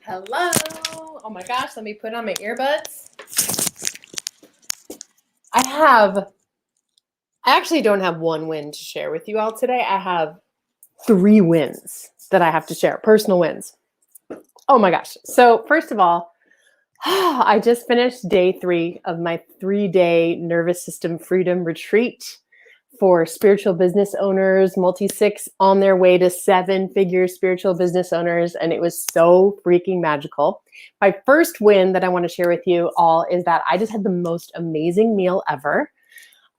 Hello. Oh my gosh, let me put on my earbuds. I actually don't have one win to share with you all today. I have 3 wins that I have to share, personal wins. Oh my gosh. So first of all, I just finished day 3 of my 3-day nervous system freedom retreat for spiritual business owners, multi-6 on their way to 7-figure spiritual business owners. And it was so freaking magical. My first win that I want to share with you all is that I just had the most amazing meal ever.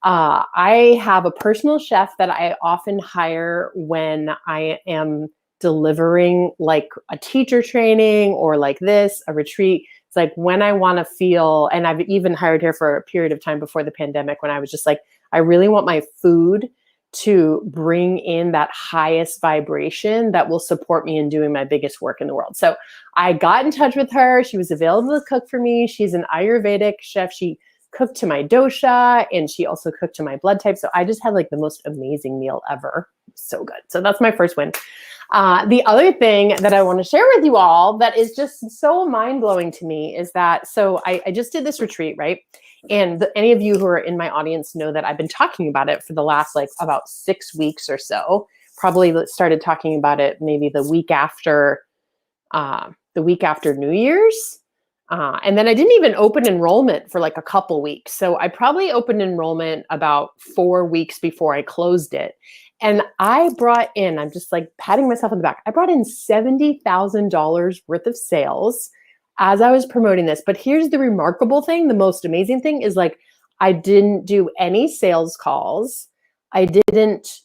I have a personal chef that I often hire when I am delivering like a teacher training or like this, a retreat. It's like when I want to feel, and I've even hired her for a period of time before the pandemic when I was just like, I really want my food to bring in that highest vibration that will support me in doing my biggest work in the world. So I got in touch with her. She was available to cook for me. She's an Ayurvedic chef. She cooked to my dosha and she also cooked to my blood type. So I just had like the most amazing meal ever. So good. So that's my first win. The other thing that I want to share with you all that is just so mind-blowing to me is that, so I just did this retreat, right? And any of you who are in my audience know that I've been talking about it for the last like about 6 weeks or so. Probably started talking about it maybe the week after New Year's. And then I didn't even open enrollment for like a couple weeks. So I probably opened enrollment about 4 weeks before I closed it. And I brought in, I'm just like patting myself on the back, I brought in $70,000 worth of sales as I was promoting this. But here's the remarkable thing, the most amazing thing is like, I didn't do any sales calls. I didn't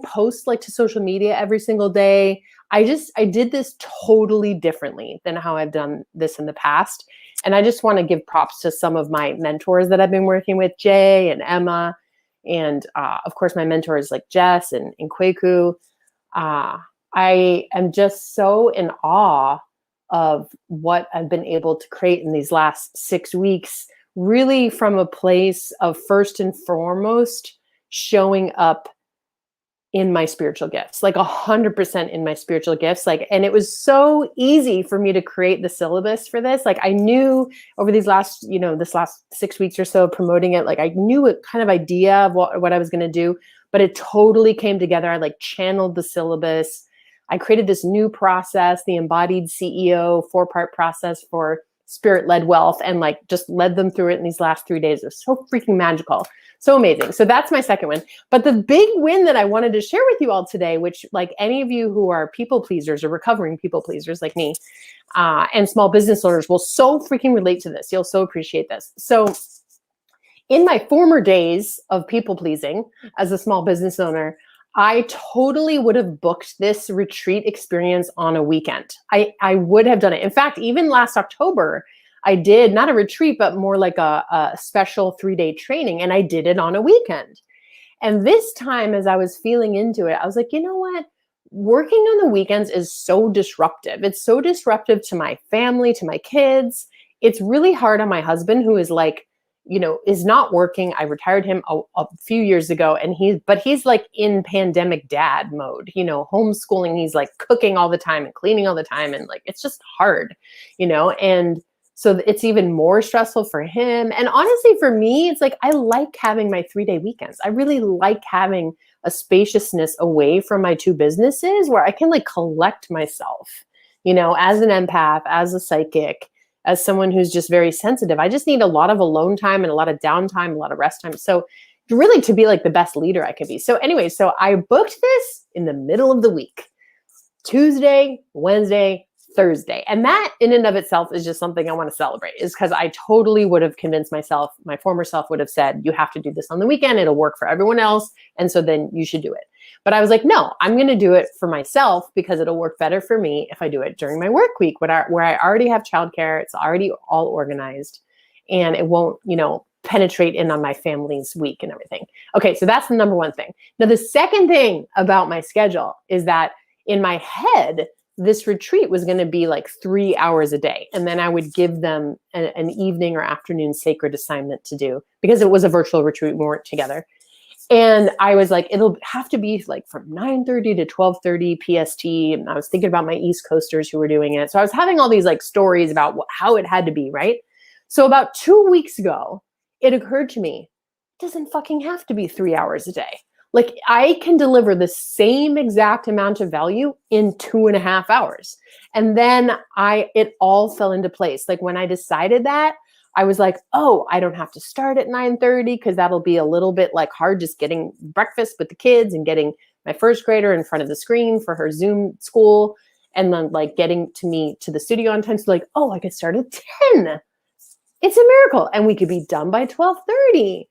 post like to social media every single day. I did this totally differently than how I've done this in the past. And I just want to give props to some of my mentors that I've been working with, Jay and Emma. And of course, my mentors like Jess and Kweku. I am just so in awe of what I've been able to create in these last 6 weeks, really from a place of first and foremost showing up in my spiritual gifts, like 100% in my spiritual gifts. Like, and it was so easy for me to create the syllabus for this. Like I knew over these last, this last 6 weeks or so promoting it, like I knew a kind of idea of what I was going to do, but it totally came together. I like channeled the syllabus. I created this new process, the embodied CEO 4-part process for spirit-led wealth, and like just led them through it in these last 3 days. It was so freaking magical. So amazing. So that's my second win. But the big win that I wanted to share with you all today, which like any of you who are people pleasers or recovering people pleasers like me, and small business owners will so freaking relate to this. You'll so appreciate this. So in my former days of people pleasing as a small business owner, I totally would have booked this retreat experience on a weekend. I would have done it. In fact, even last October, I did not a retreat, but more like a special 3-day training. And I did it on a weekend. And this time, as I was feeling into it, I was like, you know what? Working on the weekends is so disruptive. It's so disruptive to my family, to my kids. It's really hard on my husband, who is like, is not working. I retired him a few years ago, and he's like in pandemic dad mode, homeschooling. He's like cooking all the time and cleaning all the time. And like, it's just hard, and so it's even more stressful for him. And honestly, for me, it's like, I like having my 3-day weekends. I really like having a spaciousness away from my 2 businesses where I can like collect myself, as an empath, as a psychic, as someone who's just very sensitive. I just need a lot of alone time and a lot of downtime, a lot of rest time. So really to be like the best leader I could be. So anyway, so I booked this in the middle of the week, Tuesday, Wednesday, Thursday. And that in and of itself is just something I want to celebrate, is because I totally would have convinced myself, my former self would have said, you have to do this on the weekend. It'll work for everyone else. And so then you should do it. But I was like, no, I'm going to do it for myself because it'll work better for me if I do it during my work week where I already have childcare. It's already all organized and it won't, penetrate in on my family's week and everything. Okay. So that's the number one thing. Now, the second thing about my schedule is that in my head, this retreat was going to be like 3 hours a day. And then I would give them an evening or afternoon sacred assignment to do because it was a virtual retreat. We weren't together. And I was like, it'll have to be like from 9:30 to 12:30 PST. And I was thinking about my East Coasters who were doing it. So I was having all these like stories about how it had to be, right? So about 2 weeks ago, it occurred to me, it doesn't fucking have to be 3 hours a day. Like I can deliver the same exact amount of value in 2.5 hours. And then it all fell into place. Like when I decided that, I was like, oh, I don't have to start at 9:30 because that'll be a little bit like hard just getting breakfast with the kids and getting my first grader in front of the screen for her Zoom school and then like getting to me to the studio on time. So like, oh, I could start at 10. It's a miracle. And we could be done by 12:30.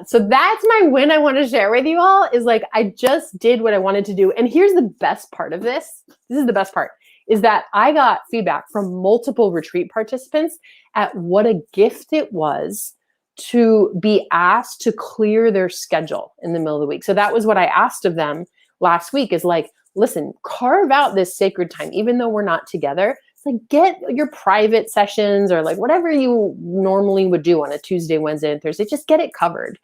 So that's my win I want to share with you all is like, I just did what I wanted to do. And here's the best part of this. This is the best part is that I got feedback from multiple retreat participants at what a gift it was to be asked to clear their schedule in the middle of the week. So that was what I asked of them last week is like, listen, carve out this sacred time, even though we're not together. Like get your private sessions or like whatever you normally would do on a Tuesday, Wednesday, and Thursday, just get it covered.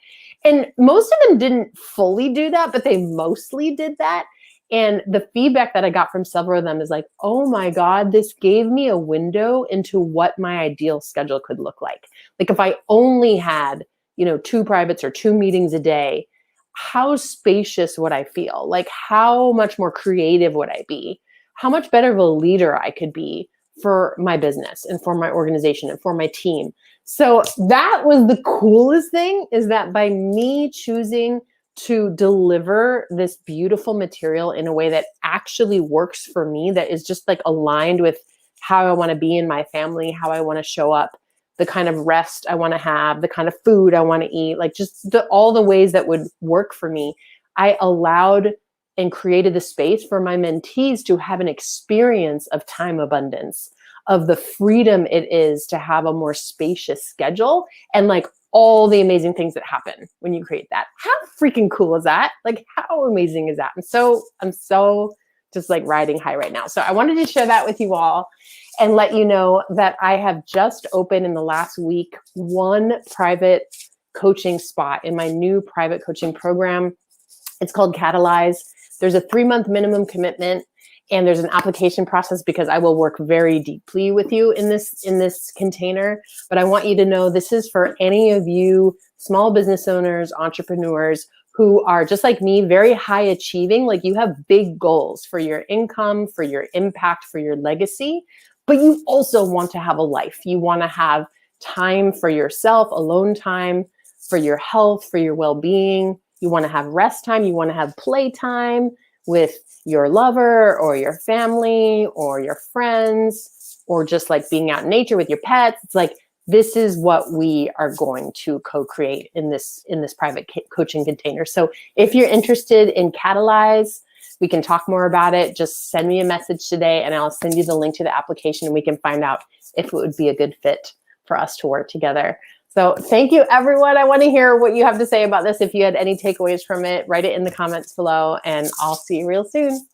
And most of them didn't fully do that, but they mostly did that. And the feedback that I got from several of them is like, oh my God, this gave me a window into what my ideal schedule could look like. Like if I only had, 2 privates or 2 meetings a day, how spacious would I feel? Like how much more creative would I be? How much better of a leader I could be for my business and for my organization and for my team. So that was the coolest thing is that by me choosing to deliver this beautiful material in a way that actually works for me, that is just like aligned with how I want to be in my family, how I want to show up, the kind of rest I want to have, the kind of food I want to eat, like just all the ways that would work for me. I allowed and created the space for my mentees to have an experience of time abundance, of the freedom it is to have a more spacious schedule and like all the amazing things that happen when you create that. How freaking cool is that? Like how amazing is that? I'm so just like riding high right now. So I wanted to share that with you all and let you know that I have just opened in the last week 1 private coaching spot in my new private coaching program. It's called Catalyze. There's a 3-month minimum commitment and there's an application process because I will work very deeply with you in this container. But I want you to know this is for any of you small business owners, entrepreneurs who are just like me, very high achieving. Like you have big goals for your income, for your impact, for your legacy, but you also want to have a life. You want to have time for yourself, alone time, for your health, for your well-being. You want to have rest time. You want to have play time with your lover or your family or your friends or just like being out in nature with your pets. It's like, this is what we are going to co-create in this private coaching container. So if you're interested in Catalyze, we can talk more about it. Just send me a message today and I'll send you the link to the application and we can find out if it would be a good fit for us to work together. So thank you, everyone. I want to hear what you have to say about this. If you had any takeaways from it, write it in the comments below, and I'll see you real soon.